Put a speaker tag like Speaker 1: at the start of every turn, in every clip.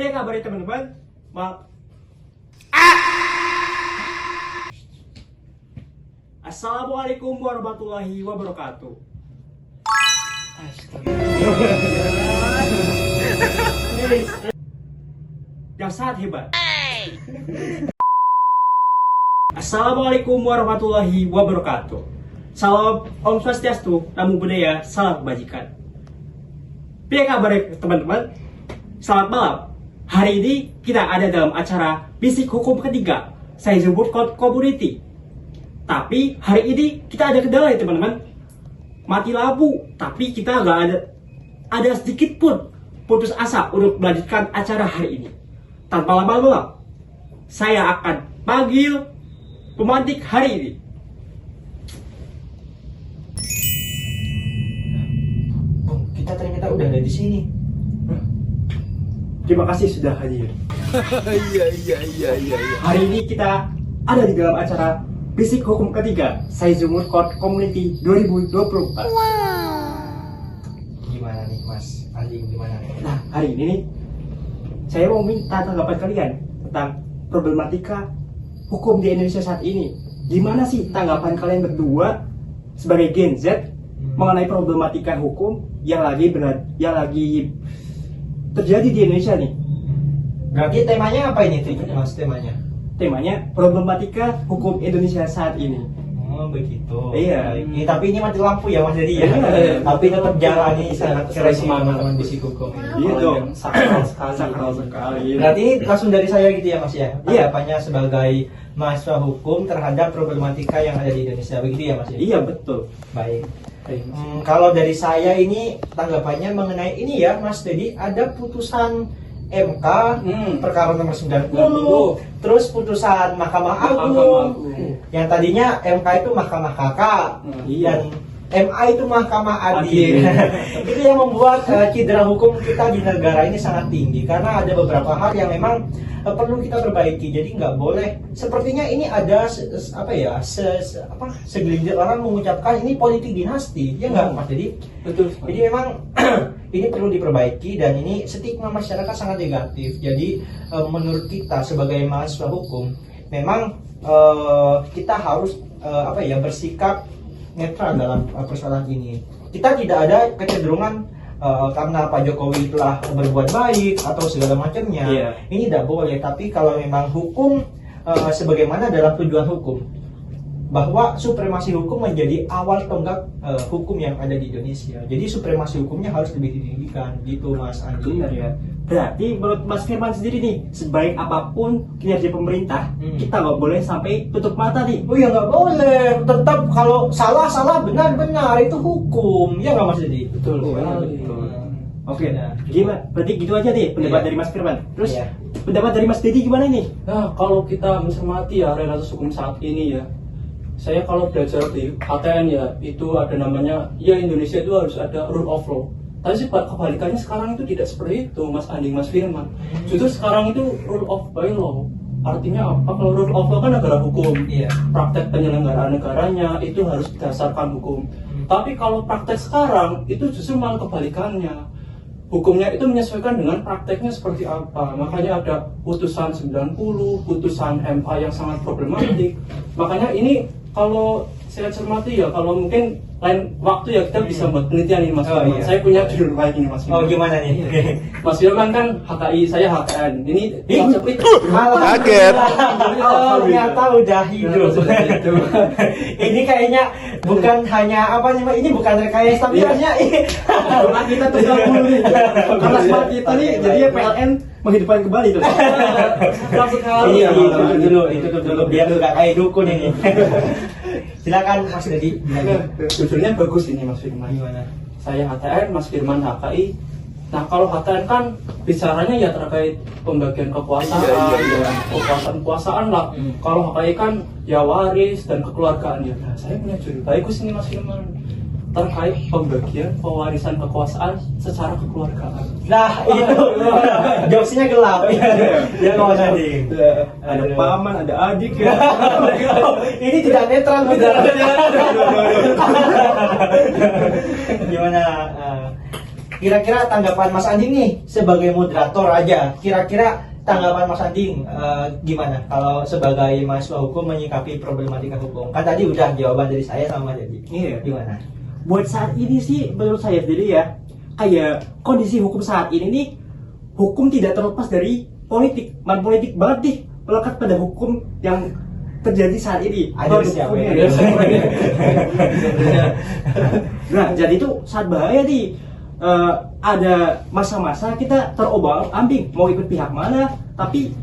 Speaker 1: Apa kabar teman-teman? Assalamualaikum warahmatullahi wabarakatuh. Yang sangat hebat. Assalamualaikum warahmatullahi wabarakatuh. Salam Om Swastiastu, Namo Buddhaya, salam kebajikan. Apa kabar teman-teman? Selamat malam. Hari ini kita ada dalam acara Bisik Hukum ketiga, saya sebut Community. Tapi hari ini kita ada kendala ya teman-teman. Mati lampu, tapi kita nggak ada sedikit pun putus asa untuk melanjutkan acara hari ini. Tanpa lama-lama, saya akan panggil pemantik hari ini.
Speaker 2: Oh, kita ternyata udah ada di sini.
Speaker 1: Terima kasih sudah hadir. Iya. Hari ini kita ada di dalam acara Bisik Hukum ketiga, saya Zumur Court Community 2024.
Speaker 2: Gimana nih Mas Andi, gimana nih?
Speaker 1: Nah, hari ini nih, saya mau minta tanggapan kalian tentang problematika hukum di Indonesia saat ini. Gimana sih tanggapan kalian berdua sebagai Gen Z mengenai problematika hukum yang lagi terjadi di Indonesia nih?
Speaker 2: Berarti temanya apa ini tuh Mas temanya?
Speaker 1: Temanya problematika hukum Indonesia saat ini.
Speaker 2: Oh begitu.
Speaker 1: Iya.
Speaker 2: Tapi ini mati lampu ya Mas Dedi ya.
Speaker 1: Iya.
Speaker 2: Tapi tetap jalani sangat keren
Speaker 3: semangat
Speaker 2: teman-teman bisik hukum.
Speaker 1: Iya dong.
Speaker 3: Sakral sekali.
Speaker 1: Sakral sekali.
Speaker 2: Berarti ini langsung dari saya gitu ya Mas ya.
Speaker 1: Iya.
Speaker 2: Tanggapannya sebagai mahasiswa hukum terhadap problematika yang ada di Indonesia begitu ya Mas ya.
Speaker 1: Iya betul.
Speaker 2: Baik. Kalau dari saya ini tanggapannya mengenai ini ya Mas Dedi, ada putusan MK perkara nomor 90, terus putusan Mahkamah Agung. Yang tadinya MK itu Mahkamah Kakak dan MA itu Mahkamah Adil. Itu yang membuat cedera hukum kita di negara ini sangat tinggi karena ada beberapa hal yang memang perlu kita perbaiki. Jadi nggak boleh. Sepertinya ini ada segelintir orang mengucapkan ini politik dinasti, ya nggak Mas?
Speaker 1: Betul.
Speaker 2: Jadi memang ini perlu diperbaiki dan ini stigma masyarakat sangat negatif. Jadi menurut kita sebagai mahasiswa hukum, memang kita harus bersikap netral dalam persoalan ini. Kita tidak ada kecenderungan karena Pak Jokowi telah berbuat baik atau segala macamnya.
Speaker 1: Iya.
Speaker 2: Ini tidak boleh. Tapi kalau memang hukum sebagaimana dalam tujuan hukum, bahwa supremasi hukum menjadi awal tonggak hukum yang ada di Indonesia. Jadi supremasi hukumnya harus lebih ditinggikan, gitu Mas Andi.
Speaker 1: Benar ya. Berarti menurut Mas Firman sendiri nih, sebaik apapun kinerja pemerintah, kita nggak boleh sampai tutup mata nih.
Speaker 2: Oh ya nggak boleh. Tetap kalau salah benar itu hukum. Ya nggak Mas Andi?
Speaker 1: Betul. Oke.
Speaker 2: Nah,
Speaker 1: Gimana? Berarti gitu aja nih pendapat
Speaker 2: Iya.
Speaker 1: dari Mas Firman. Terus
Speaker 2: Iya.
Speaker 1: pendapat dari Mas Dedi gimana nih?
Speaker 3: Nah, kalau kita mencermati ya realitas hukum saat ini ya, saya kalau belajar di ATN ya, itu ada namanya, ya Indonesia itu harus ada rule of law. Tapi sih kebalikannya sekarang itu tidak seperti itu, Mas Andi, Mas Firman. Justru sekarang itu rule of by law. Artinya apa? Kalau rule of law kan negara hukum.
Speaker 2: Iya.
Speaker 3: Praktek penyelenggaraan negaranya itu harus berdasarkan hukum. Tapi kalau praktek sekarang itu justru malah kebalikannya. Hukumnya itu menyesuaikan dengan prakteknya seperti apa. Makanya ada putusan 90, putusan MA yang sangat problematik. Makanya ini kalau saya cermati ya, kalau mungkin lain waktu ya kita bisa buat penelitian ini Mas Firman.
Speaker 2: Iya.
Speaker 3: Saya punya judul kayak gini Mas Firman.
Speaker 2: Oh gimana nih?
Speaker 3: Mas Firman kan HKI, saya HKN. Ini
Speaker 2: Kaget. Oh ternyata udah hidup. Ini kayaknya bukan hanya apa nih, ini bukan rekayasa tapi hanya
Speaker 1: Karena kita tunggal dulu nih. Karena smart kita nih, jadinya PLN menghidupkan kembali tuh.
Speaker 3: Sedap sekali.
Speaker 2: Iya, itu dulu biar nggak kayak dukun ini. Silakan Mas Dedi.
Speaker 3: Judulnya bagus ini Mas Firman.
Speaker 2: Gimana?
Speaker 3: Saya HTN, Mas Firman HKI. Nah kalau HTN kan bicaranya ya terkait pembagian kekuasaan, kekuasaan lah. Kalau HKI kan ya waris dan kekeluargaan ya. Nah saya punya judul bagus ini Mas Firman, terkait pembagian pewarisan kekuasaan secara kekeluargaan.
Speaker 2: Nah itu jokesnya gelap. Ya nggak usah nih.
Speaker 1: Ada paman, ada adik ya.
Speaker 2: Ini tidak netral benar. Gimana? kira-kira tanggapan Mas Anding nih sebagai moderator aja. Kira-kira tanggapan Mas Anding gimana kalau sebagai mahasiswa hukum menyikapi problematika hukum? Kan tadi udah jawaban dari saya sama Mas Edi.
Speaker 1: Iya.
Speaker 2: Gimana?
Speaker 1: Buat saat ini sih menurut saya sendiri ya, kayak kondisi hukum saat ini nih, hukum tidak terlepas dari politik. Politik banget nih, melekat pada hukum yang terjadi saat ini.
Speaker 2: Ada siapa ya?
Speaker 1: Nah, jadi itu sangat bahaya nih. Ada masa-masa kita terombang-ambing mau ikut pihak mana, tapi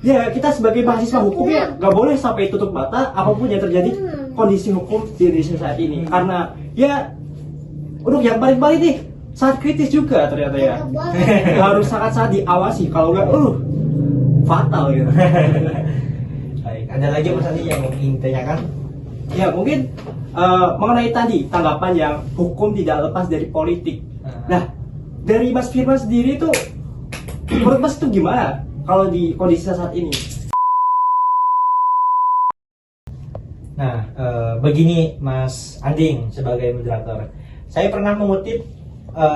Speaker 1: ya kita sebagai mahasiswa hukum ya nggak boleh sampai tutup mata apapun yang terjadi kondisi hukum di Indonesia saat ini, karena ya untuk yang paling nih sangat kritis juga ternyata ya. Harus sangat-sangat diawasi, kalau nggak fatal gitu.
Speaker 2: Baik, ada lagi Mas Andi yang ingin tanyakan?
Speaker 1: Ya mungkin mengenai tadi tanggapan yang hukum tidak lepas dari politik. Nah, dari Mas Firman sendiri tuh menurut Mas itu gimana kalau di kondisi saat ini?
Speaker 2: Nah, begini Mas Anding sebagai moderator. Saya pernah mengutip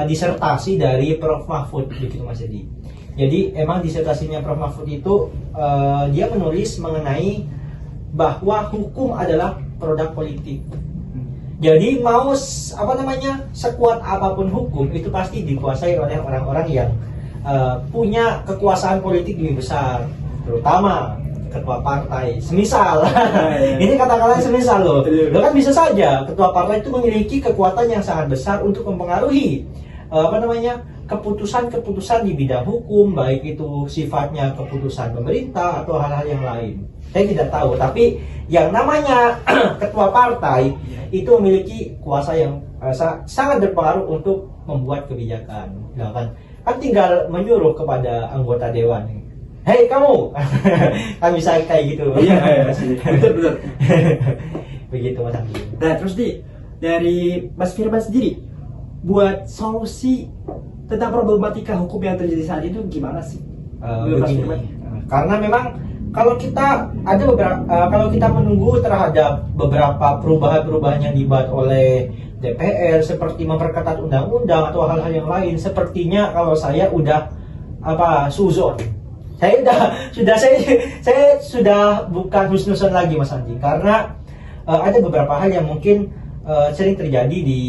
Speaker 2: disertasi dari Prof. Mahfud, begitu Mas Edi. Jadi emang disertasinya Prof. Mahfud itu dia menulis mengenai bahwa hukum adalah produk politik. Jadi mau sekuat apapun hukum itu pasti dikuasai oleh orang-orang yang punya kekuasaan politik lebih besar, terutama ketua partai. Semisal, ini kata-kata semisal loh. Kan bisa saja ketua partai itu memiliki kekuatan yang sangat besar untuk mempengaruhi keputusan-keputusan di bidang hukum, baik itu sifatnya keputusan pemerintah atau hal-hal yang lain. Saya tidak tahu, tapi yang namanya ketua partai itu memiliki kuasa yang sangat berpengaruh untuk membuat kebijakan. Kan tinggal menyuruh kepada anggota dewan, hei kamu, kan bisa kayak gitu.
Speaker 1: Iya, betul.
Speaker 2: Begitu Mas Andi.
Speaker 1: Nah terus nih dari Mas Firman sendiri, buat solusi tentang problematika hukum yang terjadi saat itu gimana sih?
Speaker 2: Begini, karena memang kalau kita kalau kita menunggu terhadap beberapa perubahan-perubahan yang dibuat oleh DPR seperti memperketat undang-undang atau hal-hal yang lain, sepertinya kalau saya udah suzon. Saya sudah bukan husnuzon lagi Mas Andi, karena ada beberapa hal yang mungkin sering terjadi di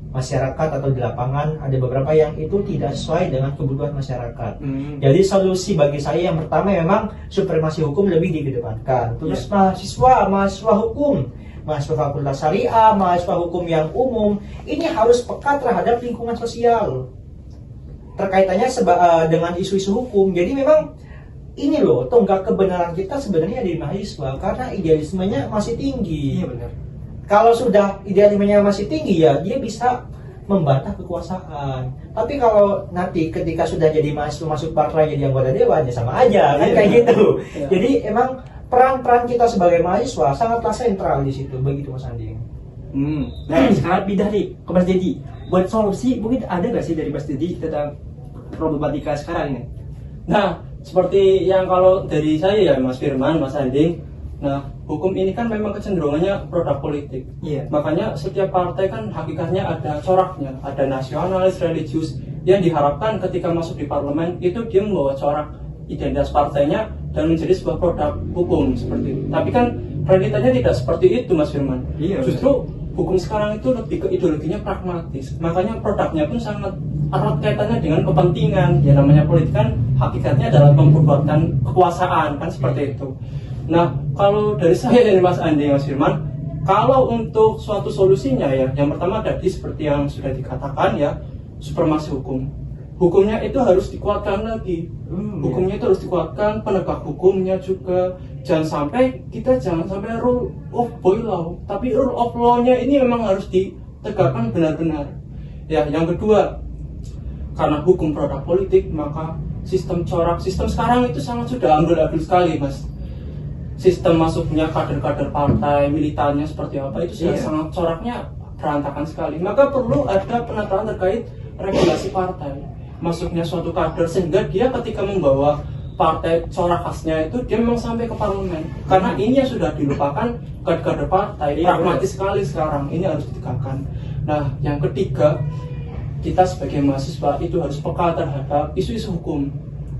Speaker 2: masyarakat atau di lapangan. Ada beberapa yang itu tidak sesuai dengan kebutuhan masyarakat. Jadi solusi bagi saya yang pertama memang supremasi hukum lebih dikedepankan. Terus mahasiswa hukum, mahasiswa fakultas syariah, mahasiswa hukum yang umum ini harus peka terhadap lingkungan sosial terkaitannya dengan isu-isu hukum. Jadi memang ini loh tonggak kebenaran kita sebenarnya di mahasiswa, karena idealismenya masih tinggi.
Speaker 1: Iya benar.
Speaker 2: Kalau sudah idealismenya masih tinggi ya dia bisa membantah kekuasaan. Tapi kalau nanti ketika sudah jadi mahasiswa masuk partai jadi anggota dewan ya sama aja kan kayak gitu.
Speaker 1: Iya.
Speaker 2: Jadi emang peran-peran kita sebagai mahasiswa sangatlah sentral di situ, begitu Mas Andi.
Speaker 1: Nah sekarang pindah nih ke Mas Dedi. Buat solusi mungkin ada nggak sih dari Mas Dedi tentang problematika sekarang ini?
Speaker 3: Nah, seperti yang kalau dari saya ya Mas Firman, Mas Anding, nah hukum ini kan memang kecenderungannya produk politik.
Speaker 1: Iya.
Speaker 3: Makanya setiap partai kan hakikatnya ada coraknya, ada nasionalis, religius, yang diharapkan ketika masuk di parlemen itu dia membawa corak identitas partainya dan menjadi sebuah produk hukum seperti itu. Tapi kan realitanya tidak seperti itu Mas Firman.
Speaker 1: Iya,
Speaker 3: Justru hukum sekarang itu lebih ke ideologinya pragmatis. Makanya produknya pun sangat erat kaitannya dengan kepentingan. Ya namanya politik kan hakikatnya adalah memperkuatkan kekuasaan kan seperti itu. Nah, kalau dari saya dan Mas Andi, Mas Firman, kalau untuk suatu solusinya ya, yang pertama tadi seperti yang sudah dikatakan ya, supremasi hukum. Hukumnya itu harus dikuatkan lagi. Hukumnya itu harus dikuatkan, penegak hukumnya juga. Jangan sampai rule of law, tapi rule of law-nya ini memang harus ditegakkan benar-benar. Ya, yang kedua, karena hukum produk politik, maka sistem corak, sistem sekarang itu sangat sudah amburadul sekali, Mas. Sistem masuknya kader-kader partai, militannya seperti apa, itu sudah sangat coraknya berantakan sekali. Maka perlu ada penataan terkait regulasi partai. Masuknya suatu kader sehingga dia ketika membawa partai corak khasnya itu dia memang sampai ke parlemen. Karena ini yang sudah dilupakan kader-kader partai, pragmatis sekali sekarang. Ini harus ditegakkan. Nah, yang ketiga, kita sebagai mahasiswa itu harus peka terhadap isu-isu hukum.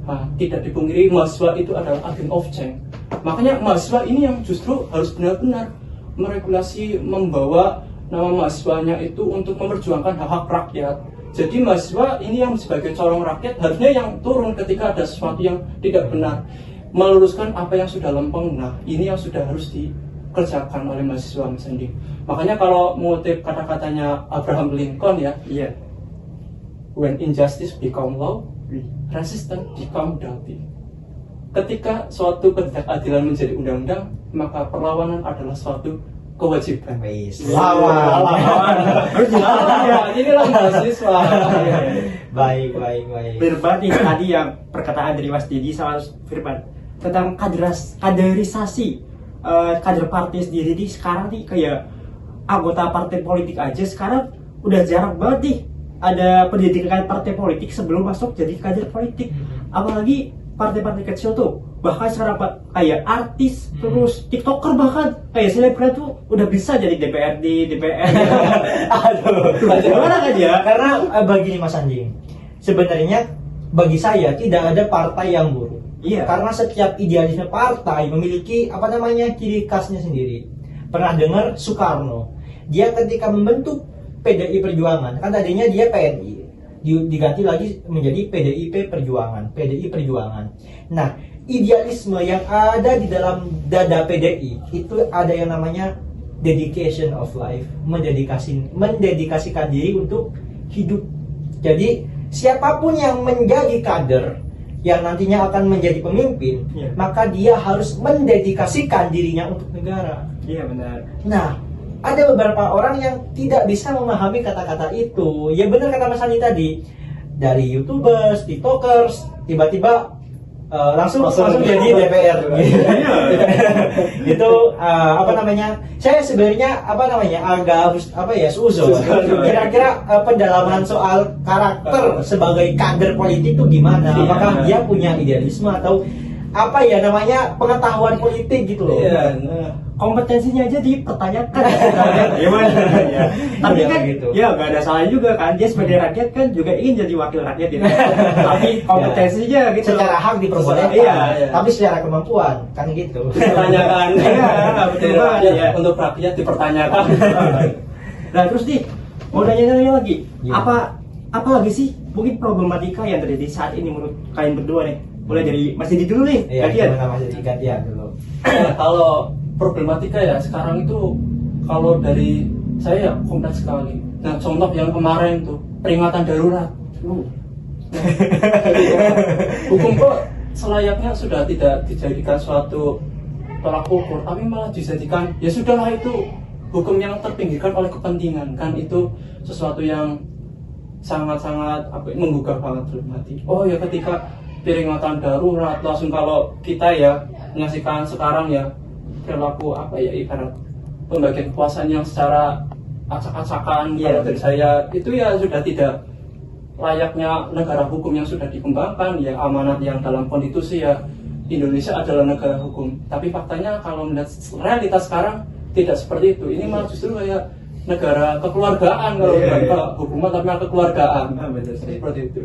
Speaker 3: Nah, tidak dipungkiri mahasiswa itu adalah agent of change. Makanya mahasiswa ini yang justru harus benar-benar meregulasi, membawa nama mahasiswanya itu untuk memperjuangkan hak-hak rakyat. Jadi mahasiswa ini yang sebagai corong rakyat harusnya yang turun ketika ada sesuatu yang tidak benar, meluruskan apa yang sudah lempeng. Nah, ini yang sudah harus dikerjakan oleh mahasiswa sendiri. Makanya kalau mengutip kata-katanya Abraham Lincoln ya,
Speaker 1: Iya.
Speaker 3: when injustice become law, resistance become duty. Ketika suatu ketidakadilan menjadi undang-undang, maka perlawanan adalah suatu kewajiban.
Speaker 2: Wis, lawan.
Speaker 1: Harus dilawan ya.
Speaker 3: Inilah mahasiswa.
Speaker 2: Baik.
Speaker 1: Benar banget nih tadi yang perkataan dari Mas Didi sama Mas Firman tentang kaderisasi kader partai sendiri nih sekarang nih kayak anggota partai politik aja sekarang udah jarang banget nih ada pendidikan partai politik sebelum masuk jadi kader politik. Apalagi partai-partai kecil tuh bahkan sekarang kayak artis terus tiktoker bahkan kayak selebgram tuh udah bisa jadi DPRD, DPR.
Speaker 2: Aduh,
Speaker 1: Gimana kan ya?
Speaker 2: Karena begini Mas Anjing, sebenarnya bagi saya tidak ada partai yang buruk.
Speaker 1: Iya.
Speaker 2: Karena setiap idealisme partai memiliki ciri khasnya sendiri. Pernah dengar Soekarno? Dia ketika membentuk PDI Perjuangan, kan tadinya dia PNI, diganti lagi menjadi PDIP Perjuangan, PDI Perjuangan. Nah, idealisme yang ada di dalam dada PDI itu ada yang namanya dedication of life, mendedikasikan diri untuk hidup. Jadi siapapun yang menjadi kader yang nantinya akan menjadi pemimpin, maka dia harus mendedikasikan dirinya untuk negara.
Speaker 1: Iya benar.
Speaker 2: Nah, ada beberapa orang yang tidak bisa memahami kata-kata itu. Ya benar kata Mas Andi tadi, dari YouTubers, TikTokers, tiba-tiba langsung jadi DPR. Itu saya sebenarnya agak seuzon. Kira-kira pendalaman soal karakter sebagai kader politik itu gimana? Apakah dia punya idealisme atau pengetahuan politik gitu loh?
Speaker 1: Iya. Kompetensinya aja dipertanyakan. Gimana? Ya. Tapi
Speaker 2: Iya,
Speaker 1: kan
Speaker 2: gitu.
Speaker 1: ya nggak ada salahnya juga kan, dia sebagai rakyat kan juga ingin jadi wakil rakyat gitu. Tapi kompetensinya gitu.
Speaker 2: Secara hak diperbolehkan,
Speaker 1: Iya.
Speaker 2: tapi secara kemampuan kan gitu.
Speaker 3: Dipertanyakan.
Speaker 1: Iya, betul banget ya.
Speaker 3: Untuk rakyat dipertanyakan.
Speaker 1: Nah terus nih mau nanya lagi,
Speaker 2: Iya.
Speaker 1: apa lagi sih mungkin problematika yang terjadi saat ini menurut kalian berdua nih? Mulai dari Mas Didi dulu nih,
Speaker 2: Iya,
Speaker 1: gantian.
Speaker 2: gimana Mas Didi gantian dulu.
Speaker 3: Kalau problematika ya sekarang itu kalau dari saya kompleks sekali. Nah, contoh yang kemarin tuh peringatan darurat. Hukum kok selayaknya sudah tidak dijadikan suatu tolak ukur, tapi malah dijadikan ya sudahlah itu hukum yang terpinggirkan oleh kepentingan, kan itu sesuatu yang sangat-sangat menggugah banget dalam hati. Oh ya, ketika peringatan darurat langsung kalau kita ya menyaksikan sekarang ya perilaku ibarat pembagian kekuasaan yang secara acak-acakan. Kalau dari saya itu ya sudah tidak layaknya negara hukum yang sudah dikembangkan, ya amanat yang dalam konstitusi ya Indonesia adalah negara hukum. Tapi faktanya kalau melihat realitas sekarang tidak seperti itu. Ini malah justru kayak negara kekeluargaan kalau bukan hukuman tapi kekeluargaan.
Speaker 1: Betul
Speaker 3: Seperti itu.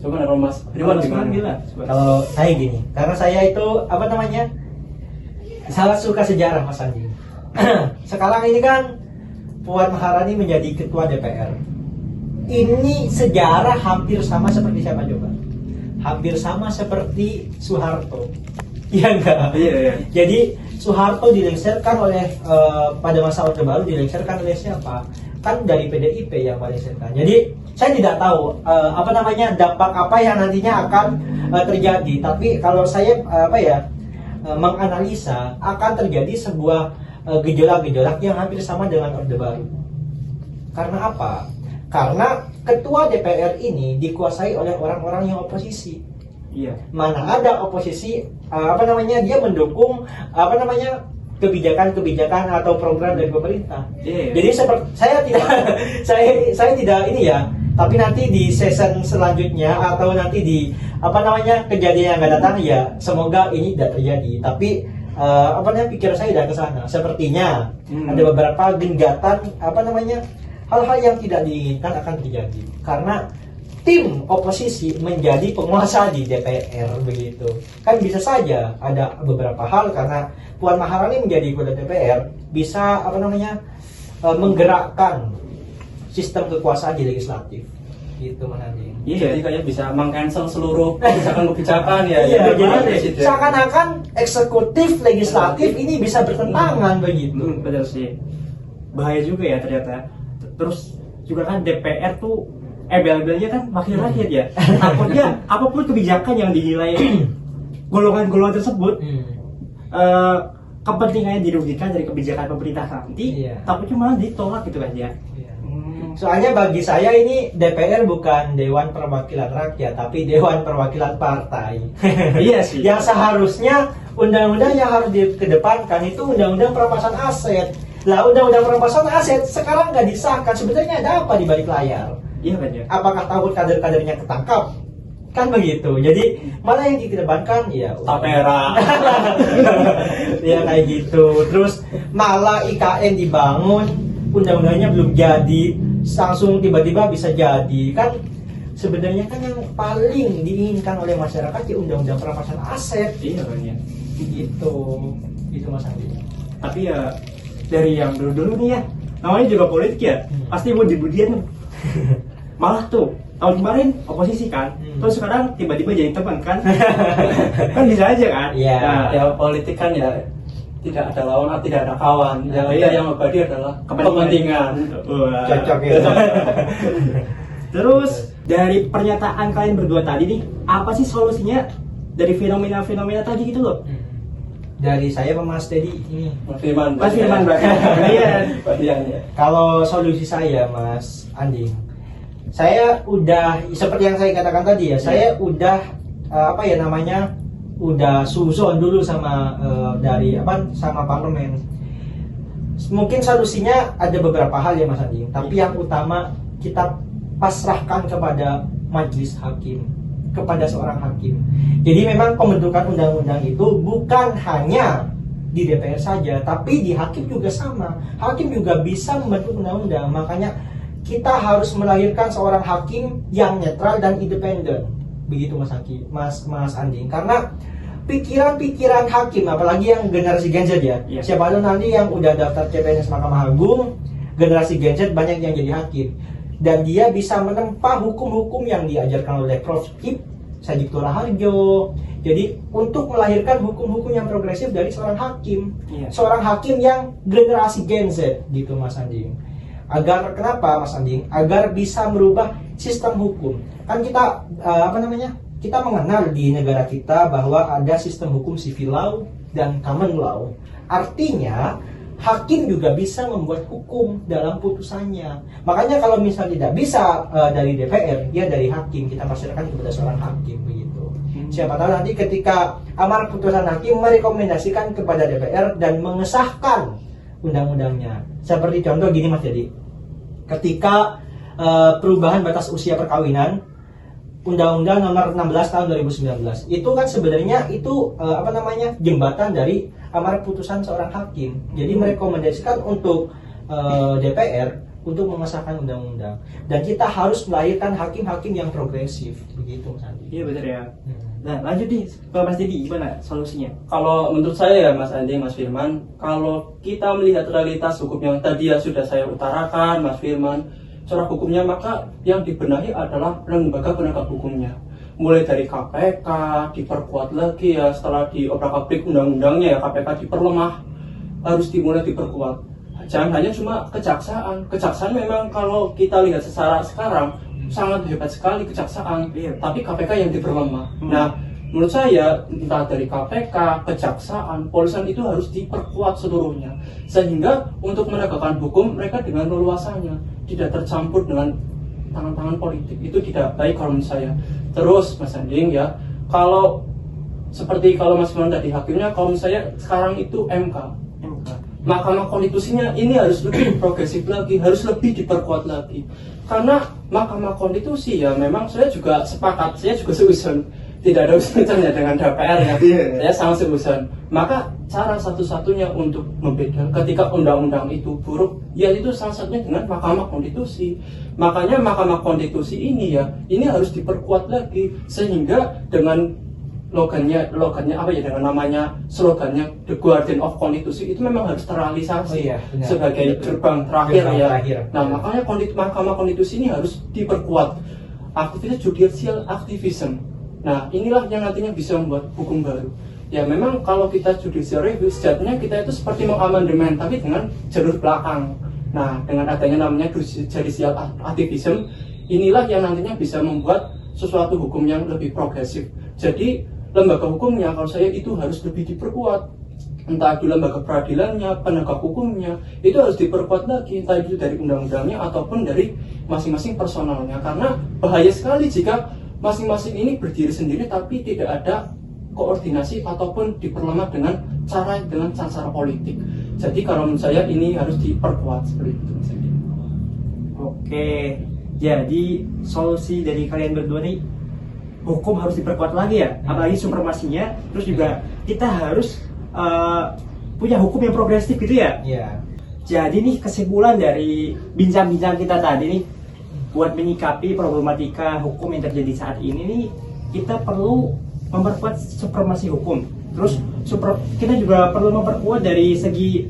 Speaker 3: Coba kalau Mas gimana?
Speaker 2: Kalau saya gini, karena saya itu sangat suka sejarah Mas Andi. Sekarang ini kan Puan Maharani menjadi ketua DPR. Ini sejarah hampir sama seperti siapa coba? Hampir sama seperti Soeharto. Iya enggak?
Speaker 1: Iya.
Speaker 2: Jadi Soeharto dilengsarkan oleh pada masa Orde Baru dilengsarkan oleh siapa? Kan dari PDIP yang melengsarkan. Jadi saya tidak tahu dampak apa yang nantinya akan terjadi. Tapi kalau saya menganalisa akan terjadi sebuah gejolak-gejolak yang hampir sama dengan Orde Baru. Karena apa? Karena ketua DPR ini dikuasai oleh orang-orang yang oposisi.
Speaker 1: Iya.
Speaker 2: Mana ada oposisi dia mendukung kebijakan-kebijakan atau program dari pemerintah.
Speaker 1: Yeah.
Speaker 2: Jadi seperti saya tidak ini ya, tapi nanti di season selanjutnya atau nanti di kejadian yang akan datang ya semoga ini tidak terjadi. Tapi pikiran saya tidak ke sana. Sepertinya ada beberapa genggatan hal-hal yang tidak diinginkan akan terjadi karena tim oposisi menjadi penguasa di DPR begitu. Kan bisa saja ada beberapa hal karena Puan Maharani menjadi ketua DPR bisa menggerakkan sistem kekuasaan di legislatif gitu Mas Andi.
Speaker 3: Iya, jadi kayak bisa meng-cancel seluruh kebijakan-kebijakan ya.
Speaker 2: Iya,
Speaker 3: yang
Speaker 2: jadi
Speaker 3: presiden.
Speaker 2: seakan-akan eksekutif legislatif ini bisa bertentangan begitu.
Speaker 1: Betul sih. Bahaya juga ya ternyata. Terus juga kan DPR tuh bel-belnya kan wakil rakyat ya. Takutnya apapun kebijakan yang dinilai golongan-golongan tersebut kepentingannya dirugikan dari kebijakan pemerintah nanti,
Speaker 2: Iya.
Speaker 1: takutnya malah ditolak gitu kan ya.
Speaker 2: Soalnya bagi saya ini DPR bukan Dewan Perwakilan Rakyat, tapi Dewan Perwakilan Partai.
Speaker 1: Iya sih.
Speaker 2: Yang seharusnya undang-undang yang harus dikedepankan itu undang-undang perampasan aset. Lah undang-undang perampasan aset sekarang nggak disahkan. Sebenarnya ada apa di balik layar?
Speaker 1: Iya kan ya.
Speaker 2: Apakah takut kader-kadernya ketangkap? Kan begitu. Jadi malah yang dikedepankan ya
Speaker 3: Tapera.
Speaker 2: ya kayak gitu. Terus malah IKN dibangun, undang-undangnya belum jadi, langsung tiba-tiba bisa jadi. Kan sebenarnya kan yang paling diinginkan oleh masyarakat ya undang-undang perampasan aset.
Speaker 1: Iya kan ya.
Speaker 2: Gitu Mas Andi.
Speaker 1: Tapi ya dari yang dulu-dulu nih ya, namanya juga politik ya, pasti budi-budian. Malah tuh tahun kemarin oposisi kan, terus sekarang tiba-tiba jadi teman kan. Kan bisa aja kan.
Speaker 2: Iya.
Speaker 1: Nah,
Speaker 3: Ya politik kan ya tidak ada lawan, tidak ada kawan. Yang
Speaker 1: Iya.
Speaker 3: yang abadi adalah kepentingan.
Speaker 1: Wah.
Speaker 2: Cocok ya.
Speaker 1: Terus dari pernyataan kalian berdua tadi nih, apa sih solusinya dari fenomena-fenomena tadi gitu loh?
Speaker 2: Dari saya sama Mas Teddy ini.
Speaker 3: Mas Firman.
Speaker 1: Mas Firman berarti. Iya.
Speaker 3: Bagian ya.
Speaker 2: Kalau solusi saya Mas Andi, saya udah seperti yang saya katakan tadi ya, saya udah udah suzon dulu sama sama parlemen. Mungkin solusinya ada beberapa hal ya Mas Andi, tapi yang utama kita pasrahkan kepada majelis hakim, kepada seorang hakim. Jadi memang pembentukan undang-undang itu bukan hanya di DPR saja, tapi di hakim juga sama. Hakim juga bisa membentuk undang-undang. Makanya kita harus melahirkan seorang hakim yang netral dan independen. Begitu Mas Andi. Karena pikiran-pikiran hakim, apalagi yang generasi Gen Z ya.
Speaker 1: Iya.
Speaker 2: Siapa tahu nanti yang udah daftar CPNS Mahkamah Agung, generasi Gen Z banyak yang jadi hakim. Dan dia bisa menempa hukum-hukum yang diajarkan oleh Prof. Kip, Sadik Harjo. Jadi untuk melahirkan hukum-hukum yang progresif dari seorang hakim.
Speaker 1: Iya.
Speaker 2: Seorang hakim yang generasi Gen Z gitu Mas Andi. Agar kenapa Mas Andi? Agar bisa merubah sistem hukum. Kan kita kita mengenal di negara kita bahwa ada sistem hukum civil law dan common law. Artinya hakim juga bisa membuat hukum dalam putusannya. Makanya kalau misalnya tidak bisa dari DPR, ya dari hakim, kita pasrahkan kepada seorang hakim begitu. Siapa tahu nanti ketika amar putusan hakim merekomendasikan kepada DPR dan mengesahkan undang-undangnya. Seperti contoh gini Mas Jadi, ketika perubahan batas usia perkawinan, Undang-Undang Nomor 16 Tahun 2019 itu kan sebenarnya itu jembatan dari amar putusan seorang hakim. Jadi merekomendasikan untuk DPR untuk mengesahkan undang-undang. Dan kita harus melahirkan hakim-hakim yang progresif, begitu Mas Andi.
Speaker 1: Iya benar ya. Nah lanjut nih, Pak Mas Didi gimana solusinya?
Speaker 3: Kalau menurut saya ya Mas Andi, Mas Firman, kalau kita melihat realitas hukum yang tadi ya sudah saya utarakan, Mas Firman, corak hukumnya, maka yang dibenahi adalah lembaga penegak hukumnya. Mulai dari KPK diperkuat lagi ya, setelah diobrak-abrik undang-undangnya ya KPK diperlemah, harus dimulai diperkuat. Jangan hanya cuma kejaksaan. Kejaksaan memang kalau kita lihat secara sekarang sangat hebat sekali kejaksaan, tapi KPK yang diperlemah. Nah, menurut saya entah dari KPK, kejaksaan, polisian itu harus diperkuat seluruhnya, sehingga untuk menegakkan hukum mereka dengan leluasannya, tidak tercampur dengan tangan-tangan politik. Itu tidak baik kalau menurut saya. Terus Mas Anding ya, kalau seperti kalau Mas Firman tadi hakimnya, kalau menurut saya sekarang itu MK. Mahkamah Konstitusinya ini harus lebih progresif lagi, harus lebih diperkuat lagi. Karena Mahkamah Konstitusi ya memang saya juga sepakat, saya juga setuju. tidak ada urusannya dengan DPR ya.
Speaker 1: Iya.
Speaker 3: Saya sangat seuson. Maka cara satu-satunya untuk membedakan ketika undang-undang itu buruk, ya itu salah satunya dengan Mahkamah Konstitusi. Makanya Mahkamah Konstitusi ini ya, ini harus diperkuat lagi sehingga dengan slogannya apa ya, dengan namanya slogannya The Guardian of Konstitusi itu memang harus terrealisasi
Speaker 2: Oh iya, benar.
Speaker 3: sebagai
Speaker 2: Betul.
Speaker 3: gerbang terakhir
Speaker 2: Gerbang
Speaker 3: ya.
Speaker 2: terakhir.
Speaker 3: Nah, makanya Mahkamah Konstitusi ini harus diperkuat. Aktivitas judicial activism. Nah, inilah yang nantinya bisa membuat hukum baru. Ya, memang kalau kita judicial review, sejatinya kita itu seperti mengamandemen, tapi dengan jalur belakang. Nah, dengan adanya namanya judicial activism, inilah yang nantinya bisa membuat sesuatu hukum yang lebih progresif. Jadi, lembaga hukumnya, kalau saya itu harus lebih diperkuat. Entah itu lembaga peradilannya, penegak hukumnya, itu harus diperkuat lagi, entah itu dari undang-undangnya ataupun dari masing-masing personalnya. Karena bahaya sekali jika masing-masing ini berdiri sendiri tapi tidak ada koordinasi ataupun diperlemah dengan cara politik. Jadi kalau menurut saya ini harus diperkuat seperti itu.
Speaker 1: Oke, jadi solusi dari kalian berdua nih, hukum harus diperkuat lagi ya, apalagi supremasinya. Terus juga kita harus punya hukum yang progresif gitu ya.
Speaker 2: Iya.
Speaker 1: Jadi nih kesimpulan dari bincang-bincang kita tadi nih, buat menyikapi problematika hukum yang terjadi saat ini nih, kita perlu memperkuat supremasi hukum. Terus kita juga perlu memperkuat dari segi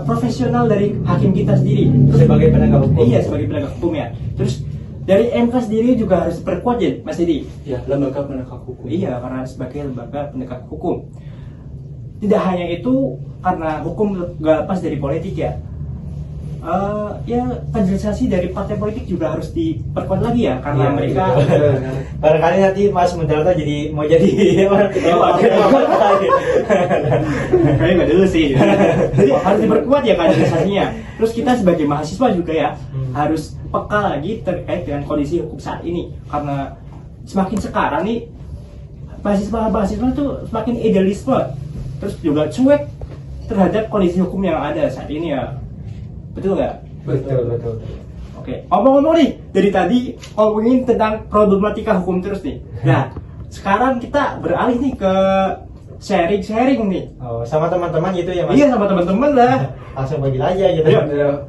Speaker 1: profesional dari hakim kita sendiri. Terus,
Speaker 2: Sebagai penegak hukum.
Speaker 1: Iya, sebagai penegak hukum ya. Terus dari MK sendiri juga harus diperkuat ya, Mas Didi.
Speaker 3: Ya, lembaga penegak hukum.
Speaker 1: Iya, karena sebagai lembaga penegak hukum. Tidak hanya itu, karena hukum gak lepas dari politik ya. Ya kaderisasi dari partai politik juga harus diperkuat lagi ya, karena
Speaker 2: Iya,
Speaker 1: mereka
Speaker 2: barangkali nanti Mas Mudarto mau jadi
Speaker 1: kayaknya nggak dulu sih. Jadi harus diperkuat ya kaderisasinya. Terus kita sebagai mahasiswa juga ya harus peka lagi terkait dengan kondisi hukum saat ini, karena semakin sekarang nih mahasiswa tuh semakin idealisme, terus juga cuek terhadap kondisi hukum yang ada saat ini ya. Betul nggak?
Speaker 2: betul.
Speaker 1: Oke, ngomong-ngomong nih, dari tadi ngomongin tentang problematika hukum terus nih. Nah, sekarang kita beralih nih ke sharing nih.
Speaker 2: Oh, sama teman-teman gitu ya Mas?
Speaker 1: Iya, sama teman-teman lah.
Speaker 2: Langsung panggil aja gitu.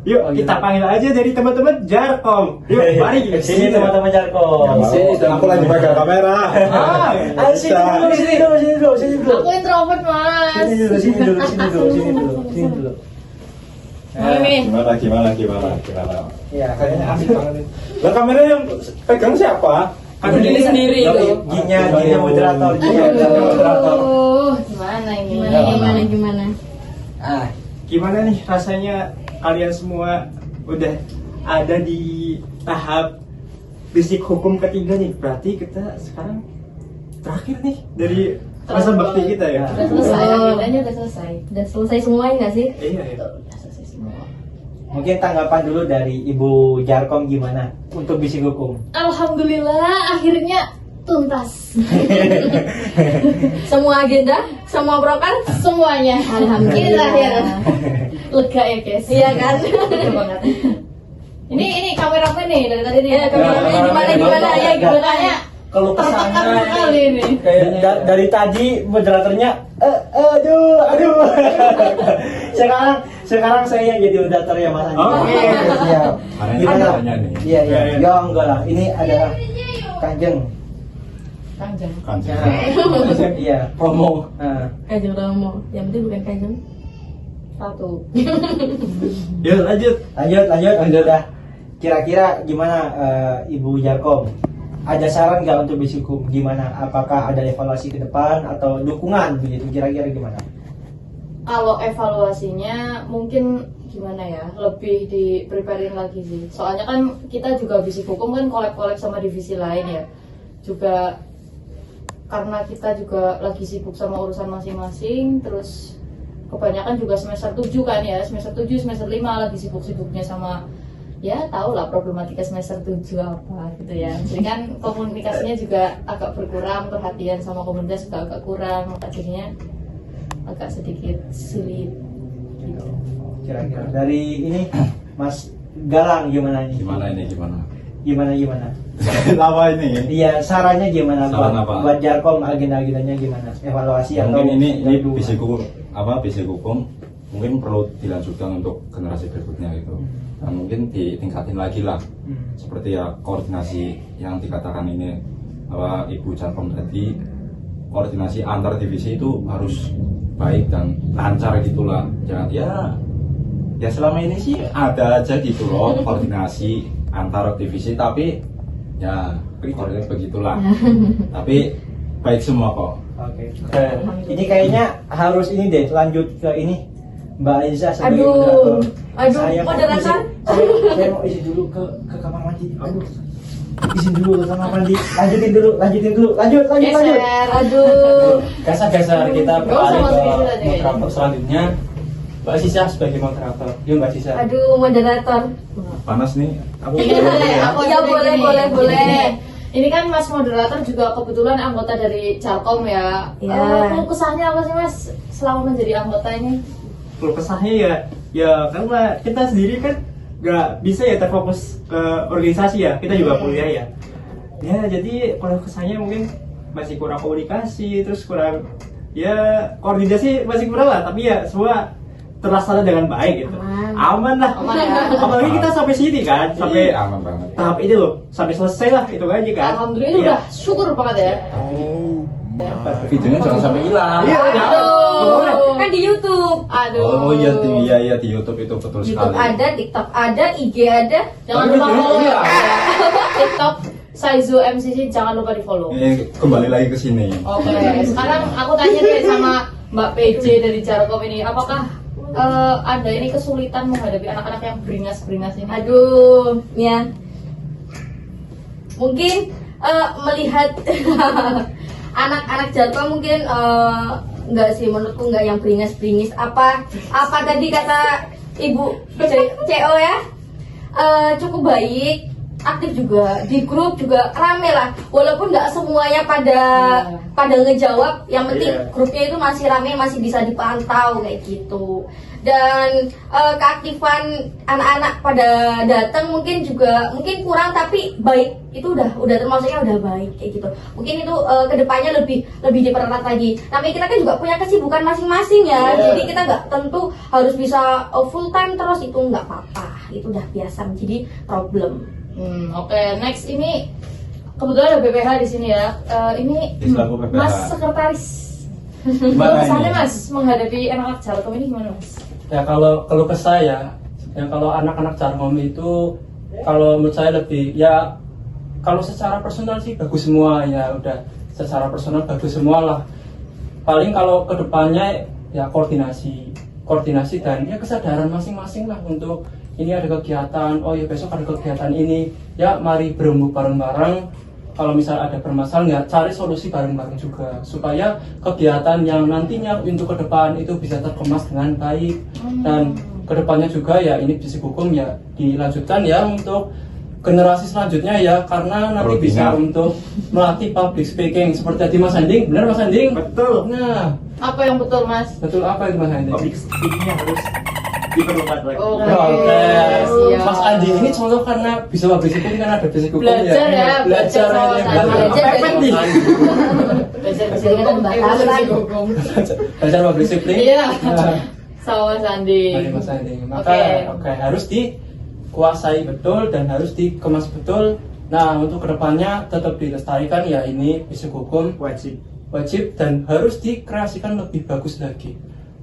Speaker 1: Yuk, kita panggil aja dari teman-teman Jarkom. Yuk, mari
Speaker 2: Sini teman-teman Jarko.
Speaker 4: Aku lagi pegang kamera.
Speaker 1: Ah,
Speaker 2: Sini dulu.
Speaker 5: Aku introvert, Mas.
Speaker 2: Sini dulu.
Speaker 4: Gimana?
Speaker 2: Iya, kayaknya asik banget nih.
Speaker 4: Lah kamera yang pegang siapa?
Speaker 1: Kan
Speaker 5: Diri sendiri itu.
Speaker 2: Ginya moderator.
Speaker 5: Gimana ini?
Speaker 6: Gimana?
Speaker 2: Ah,
Speaker 1: Gimana nih rasanya kalian semua udah ada di tahap basic hukum ketiga nih? Berarti kita sekarang terakhir nih dari masa bakti kita ya.
Speaker 5: Udah selesai, akhirnya udah selesai.
Speaker 6: Udah selesai semuanya nggak sih?
Speaker 1: Iya.
Speaker 5: Udah selesai semua.
Speaker 2: mungkin tanggapan dulu dari Ibu Jarkom gimana untuk bisik hukum?
Speaker 5: Alhamdulillah, akhirnya tuntas.
Speaker 6: Semua agenda, semua broker,
Speaker 5: Semuanya.
Speaker 6: Alhamdulillah.
Speaker 5: Ini ya. Lega ya guys.
Speaker 6: iya kan?
Speaker 5: Betul banget. Ini kameramen nih dari tadi nih.
Speaker 6: Iya, kameramen. Gimana ya, gimana ya?
Speaker 2: Kalau
Speaker 5: Tertekan
Speaker 2: kesannya
Speaker 5: sekali ini.
Speaker 2: kayak dari tadi moderatornya aduh sekarang saya yang jadi moderator ya Mas Andi.
Speaker 1: Oke.
Speaker 2: Siap.
Speaker 4: Karena
Speaker 2: Gimana?
Speaker 4: tanya nih.
Speaker 2: Iya.
Speaker 1: Iya.
Speaker 2: Ya enggak lah, ini adalah Kanjeng.
Speaker 5: Kanjeng.
Speaker 4: Kanjeng.
Speaker 2: Iya.
Speaker 3: Promo.
Speaker 2: Nah,
Speaker 6: Kanjeng Romo, yang penting bukan kanjeng.
Speaker 5: Satu.
Speaker 1: Yuk lanjut.
Speaker 2: lanjut dah. Kira-kira gimana Ibu Jarkom? Ada saran nggak untuk bisik hukum? Gimana? Apakah ada evaluasi ke depan atau dukungan begitu? Kira-kira gimana?
Speaker 5: Kalau evaluasinya mungkin gimana ya, lebih di preparein lagi sih. Soalnya kan kita juga bisik hukum kan kolab-kolab sama divisi lain ya. Juga karena kita juga lagi sibuk sama urusan masing-masing, terus kebanyakan juga semester 7 kan ya, semester 7, semester 5 lagi sibuk-sibuknya sama ya tau lah problematika semester 7 apa gitu ya. Jadi kan komunikasinya juga agak berkurang, perhatian sama komunitas juga agak kurang, maka jadinya agak sedikit sulit
Speaker 2: Kira-kira dari ini Mas Galang gimana nih?
Speaker 4: Gimana ini?
Speaker 2: Gimana?
Speaker 4: Lama ini.
Speaker 2: Iya, sarannya gimana
Speaker 7: Saran apa?
Speaker 2: buat Jarkom, agenda-agendanya gimana? Evaluasi atau
Speaker 7: Mungkin ini
Speaker 2: gabungan?
Speaker 7: basic hukum mungkin perlu dilanjutkan untuk generasi berikutnya gitu. Nah, mungkin ditingkatin lagi lah. Seperti ya koordinasi yang dikatakan ini Ibu Jarkom tadi, koordinasi antar divisi itu harus baik dan lancar gitulah. Jangan ya selama ini sih ada aja gitu loh koordinasi antar divisi, tapi ya koordinasi begitulah. Tapi baik semua kok.
Speaker 2: Oke. Ini kayaknya harus ini deh, lanjut ke ini Mbak Aiza sebagai
Speaker 6: Aduh,
Speaker 2: moderator. Saya mau
Speaker 6: moderator.
Speaker 2: saya mau izin dulu ke kamar mandi. Aduh. Izin dulu ke kamar mandi. Lanjutin dulu. Lanjut.
Speaker 5: Geser.
Speaker 6: Aduh.
Speaker 3: Geser kita
Speaker 5: Gak usah
Speaker 3: beralih
Speaker 5: masuk
Speaker 3: ke
Speaker 5: ke situ aja.
Speaker 3: moderator selanjutnya. Mbak Sisa sebagai moderator. Yuk Mbak Sisa.
Speaker 6: Aduh, moderator.
Speaker 7: Panas nih. Aku
Speaker 5: Ini boleh, aku
Speaker 6: Ya,
Speaker 5: aja
Speaker 6: boleh,
Speaker 5: gini.
Speaker 6: boleh.
Speaker 5: Ini kan Mas moderator juga kebetulan anggota dari Jarkom ya.
Speaker 6: Ya.
Speaker 5: Keluh kesahnya apa sih Mas selama menjadi anggota ini?
Speaker 1: Kalau kesahnya ya karena kita sendiri kan nggak bisa ya terfokus ke organisasi ya, kita juga kuliah ya. Ya jadi kalau kesahnya mungkin masih kurang komunikasi, terus kurang ya koordinasi masih kurang lah, tapi ya semua terlaksana dengan baik gitu. Aman lah.
Speaker 5: Aman ya.
Speaker 1: Apalagi kita sampai sini kan, sampai
Speaker 7: aman banget.
Speaker 1: tahap ini loh, sampai selesai lah itu aja kan.
Speaker 5: Alhamdulillah itu
Speaker 1: Iya.
Speaker 5: udah syukur banget ya.
Speaker 7: Videonya jangan sampai hilang.
Speaker 1: Iya,
Speaker 5: Aduh.
Speaker 6: Kan di YouTube.
Speaker 5: Aduh.
Speaker 7: Oh iya di YouTube itu betul
Speaker 6: YouTube
Speaker 7: sekali.
Speaker 6: ada, TikTok ada, IG ada.
Speaker 5: Jangan lupa follow ya. TikTok Saizu MCC jangan lupa di follow.
Speaker 7: Kembali lagi ke sini.
Speaker 5: Oke, sekarang aku tanya deh sama Mbak PJ dari Jarkom ini, apakah Anda ini kesulitan menghadapi anak-anak yang beringas-beringas ini?
Speaker 6: Aduh, ya. Mungkin melihat anak-anak Jarkom mungkin enggak sih, menurutku enggak yang beringas-beringis. Apa tadi kata Ibu CO ya? Cukup baik, aktif juga di grup juga rame lah. Walaupun nggak semuanya pada ngejawab, yang penting
Speaker 1: Iya.
Speaker 6: grupnya itu masih rame, masih bisa dipantau kayak gitu. Dan keaktifan anak-anak pada datang mungkin kurang, tapi baik, itu udah termasuknya udah baik kayak gitu. Mungkin itu kedepannya lebih dipererat lagi. Tapi kita kan juga punya kesibukan masing-masing ya, jadi kita nggak tentu harus bisa full time terus, itu nggak apa-apa, itu udah biasa menjadi problem.
Speaker 5: Oke, next ini kebetulan ada BPH di sini ya. Ini
Speaker 7: Selaku PPH.
Speaker 5: Mas Sekretaris.
Speaker 7: Gimana
Speaker 5: Kesannya
Speaker 7: ini?
Speaker 5: Mas menghadapi anak-anak Jarkom ini gimana Mas?
Speaker 3: Ya kalau kesah ya kalau anak-anak Jarkom itu kalau menurut saya lebih ya kalau secara personal sih bagus semua ya, udah secara personal bagus semua lah. Paling kalau kedepannya ya koordinasi dan ya kesadaran masing-masing lah untuk ini ada kegiatan, oh ya besok ada kegiatan ini, ya mari berembuk bareng-bareng. Kalau misal ada permasalahan ya cari solusi bareng-bareng juga supaya kegiatan yang nantinya untuk ke depan itu bisa terkemas dengan baik. Dan kedepannya juga ya ini basic hukum ya dilanjutkan ya untuk generasi selanjutnya ya, karena nanti bisa
Speaker 7: Rutinnya.
Speaker 3: untuk melatih public speaking seperti tadi Mas Anding. Benar Mas Anding?
Speaker 1: Betul.
Speaker 3: Nah,
Speaker 5: Apa yang betul Mas?
Speaker 3: betul apa itu Mas Anding?
Speaker 1: Public speaking-nya harus diperlukan lagi.
Speaker 5: Oke.
Speaker 3: Oke,
Speaker 5: siap.
Speaker 3: Mas Andi ini contoh karena bisa public speaking kan ada basic hukum
Speaker 5: Belajar ya, belajar sama
Speaker 3: ini,
Speaker 5: sama.
Speaker 3: belajar
Speaker 6: Belajar
Speaker 3: Mas Andi.
Speaker 5: Belajar
Speaker 6: Jadi kan batasan.
Speaker 3: Belajar public speaking.
Speaker 5: Iya.
Speaker 3: Nah,
Speaker 5: Sama Mas Andi.
Speaker 3: dari Mas Andi. Maka oke, harus dikuasai betul dan harus dikemas betul. Nah, untuk kedepannya tetap dilestarikan ya ini basic hukum wajib dan harus dikreasikan lebih bagus lagi.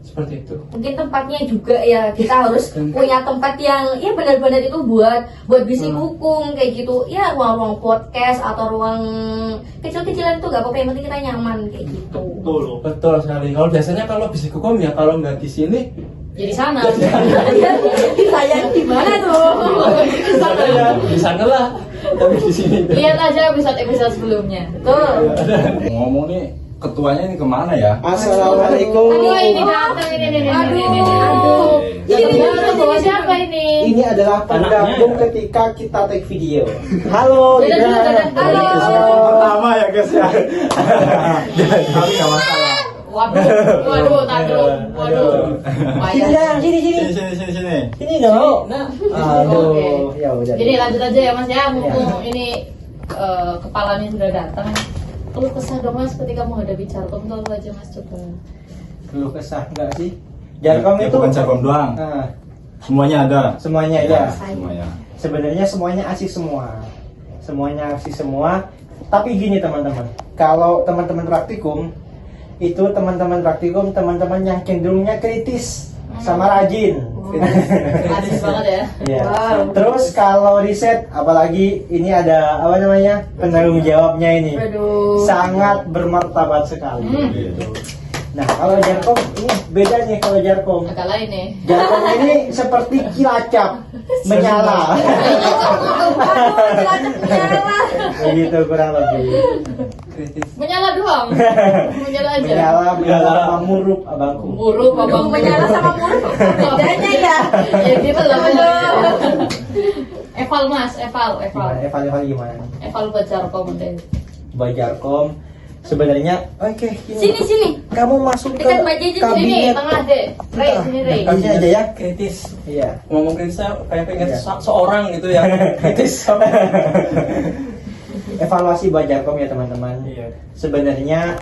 Speaker 3: Seperti itu.
Speaker 6: Mungkin tempatnya juga ya, kita harus punya tempat yang ya benar-benar itu buat bisik hukum kayak gitu ya, ruang-ruang podcast atau ruang kecil-kecilan itu gak apa-apa, yang penting kita nyaman kayak gitu.
Speaker 1: Betul loh.
Speaker 3: Betul sekali. Kalau biasanya kalau bisik hukum ya kalau nggak di sini
Speaker 5: Jadi sana.
Speaker 6: Saya di mana tuh?
Speaker 3: ya di sana lah. Tapi di sini.
Speaker 5: Lihat aja episode sebelumnya.
Speaker 6: Tuh.
Speaker 7: Ngomong nih ketuanya ini kemana ya?
Speaker 2: Assalamualaikum.
Speaker 5: Aduh, ini datang ini.
Speaker 6: Aduh.
Speaker 5: Ini siapa ini?
Speaker 2: Ini adalah penggabung ketika kita take video. Halo,
Speaker 5: Dadah dulu, dadah. Halo.
Speaker 4: Pertama ya guys ya. Tapi nggak masalah.
Speaker 5: Waduh, taduk. Waduh.
Speaker 2: Sini
Speaker 5: Payah.
Speaker 2: dong, sini.
Speaker 4: Sini.
Speaker 2: Sini dong.
Speaker 3: Nah,
Speaker 2: Aduh,
Speaker 5: Oke.
Speaker 2: ya udah.
Speaker 5: Jadi lanjut aja ya Mas ya, mumpung ini kepalanya sudah datang. Keluh kesah dong Mas ketika menghadapi Jarkom tuh apa aja Mas coba.
Speaker 2: Keluh kesah enggak sih? Jarkom
Speaker 7: Ya,
Speaker 2: itu
Speaker 7: bukan Jarkom doang.
Speaker 2: Nah,
Speaker 7: Semuanya ada.
Speaker 2: semuanya
Speaker 7: Ya,
Speaker 2: ya.
Speaker 7: semuanya.
Speaker 2: Sebenarnya semuanya asik semua. Semuanya asik semua. Tapi gini teman-teman, kalau teman-teman praktikum itu teman-teman yang cenderungnya kritis sama rajin.
Speaker 5: Asik banget ya.
Speaker 2: Iya.
Speaker 6: Wow.
Speaker 2: Terus kalau riset, apalagi ini ada apa namanya penanggung jawabnya ini,
Speaker 6: Aduh.
Speaker 2: sangat bermartabat sekali. Gitu. Nah kalau Jarkom ini beda nih kalau Jarkom.
Speaker 5: Agak lain nih.
Speaker 2: Jarkom ini seperti kilacap menyala.
Speaker 6: Aduh, cilacap menyala.
Speaker 2: Begitu kurang lebih.
Speaker 3: kritis.
Speaker 5: Menyala doang. Menyala aja.
Speaker 2: Menyala muruk abangku.
Speaker 5: Buruk
Speaker 6: Bang
Speaker 5: babang
Speaker 6: menyala sama muruk bedanya ya.
Speaker 5: Ya gitu lah. Eval Mas, eval.
Speaker 2: Gimana? Gimana?
Speaker 5: Eval buat Jarkom deh.
Speaker 2: Buat Jarkom sebenarnya oke.
Speaker 6: Sini.
Speaker 2: Kamu masuk ke
Speaker 6: Dekat Mbak Jeje,
Speaker 5: Sini
Speaker 2: kabinet.
Speaker 5: tengah deh. Rey, sini Rey.
Speaker 2: Di sini aja ya.
Speaker 3: Kritis.
Speaker 2: Iya.
Speaker 3: Ngomong kritisnya kayak pengen
Speaker 2: Iya.
Speaker 3: seorang gitu ya. Kritis.
Speaker 2: Evaluasi buat Jarkom ya teman-teman.
Speaker 3: Iya.
Speaker 2: Sebenarnya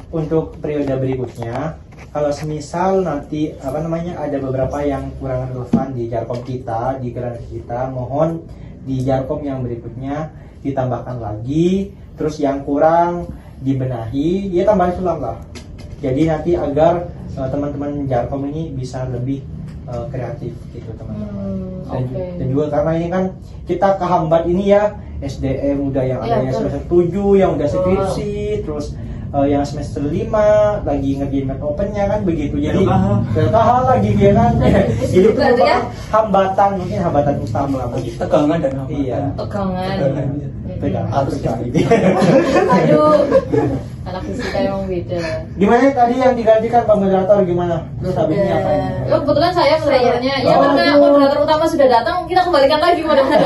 Speaker 2: untuk periode berikutnya, kalau semisal nanti apa namanya ada beberapa yang kurang relevan di Jarkom kita, di gelar kita, mohon di Jarkom yang berikutnya ditambahkan lagi. Terus yang kurang dibenahi, dia tambahan sulam lah. Jadi nanti agar teman-teman Jarkom ini bisa lebih kreatif gitu teman-teman. Dan juga karena ini kan kita kehambat ini ya SDM udah yang ada
Speaker 5: Iya,
Speaker 2: yang
Speaker 5: betul.
Speaker 2: semester 7 yang udah skripsi, terus yang semester 5 lagi ngerjain map opennya kan begitu. Jadi KH lagi dia kan. Jadi itu
Speaker 6: Betul, ya.
Speaker 2: hambatan, mungkin hambatan utama begitu.
Speaker 3: Tegangan dan hambatan.
Speaker 2: Iya.
Speaker 5: Tegangan.
Speaker 2: Pegang
Speaker 3: Harus
Speaker 2: sekali.
Speaker 5: Aduh. Anak fisika emang beda.
Speaker 2: Gimana tadi yang digantikan Pak Moderator gimana? Terus habis ini apa?
Speaker 5: Oh, kebetulan saya moderatornya. Ya
Speaker 2: Oh,
Speaker 5: karena
Speaker 2: aduh.
Speaker 5: moderator utama sudah datang, kita kembalikan lagi moderator.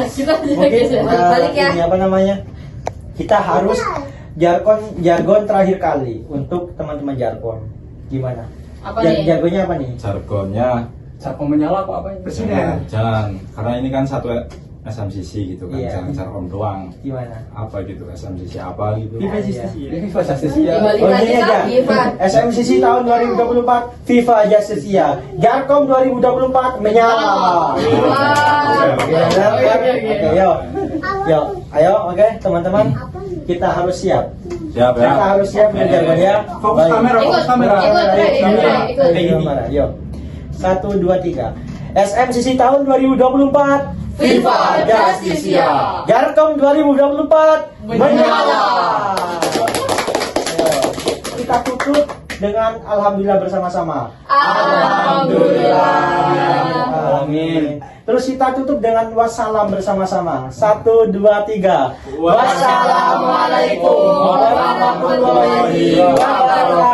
Speaker 5: Kita
Speaker 2: Mungkin
Speaker 6: balik ya.
Speaker 2: ini apa namanya? Kita harus jargon terakhir kali untuk teman-teman jargon. Gimana?
Speaker 5: Apa nih?
Speaker 2: Jargonnya apa nih?
Speaker 7: Jargonnya
Speaker 3: Jarkom menyala apa ini?
Speaker 7: jangan, karena ini kan satu SMCC gitu kan,
Speaker 2: Iya.
Speaker 7: jangan Jarkom doang.
Speaker 2: Gimana?
Speaker 7: Apa gitu SMCC apa gitu?
Speaker 1: Viva
Speaker 2: Iya.
Speaker 1: Justice ya.
Speaker 3: Ini Viva Justice ya.
Speaker 5: Kembali
Speaker 2: Oh,
Speaker 5: lagi
Speaker 2: ini
Speaker 5: kan
Speaker 2: aja.
Speaker 5: Viva.
Speaker 2: SMCC tahun 2024 FIFA Justicia. Jarkom 2024 menyala. Oke, yuk, ayo, oke teman-teman, kita harus siap.
Speaker 7: Siap ya.
Speaker 2: Kita harus siap dengan jargonnya.
Speaker 3: Fokus
Speaker 2: Baik.
Speaker 3: kamera, fokus kamera.
Speaker 5: Ikut.
Speaker 2: Kamera, yuk. 1, 2, 3. SMCC tahun 2024
Speaker 5: FIFA Justicia.
Speaker 2: Jarkom 2024 menyala. Ayo, kita tutup dengan alhamdulillah bersama-sama.
Speaker 6: Alhamdulillah.
Speaker 2: Amin. Terus kita tutup dengan wassalam bersama-sama. 1, 2, 3. Wassalamualaikum warahmatullahi wabarakatuh.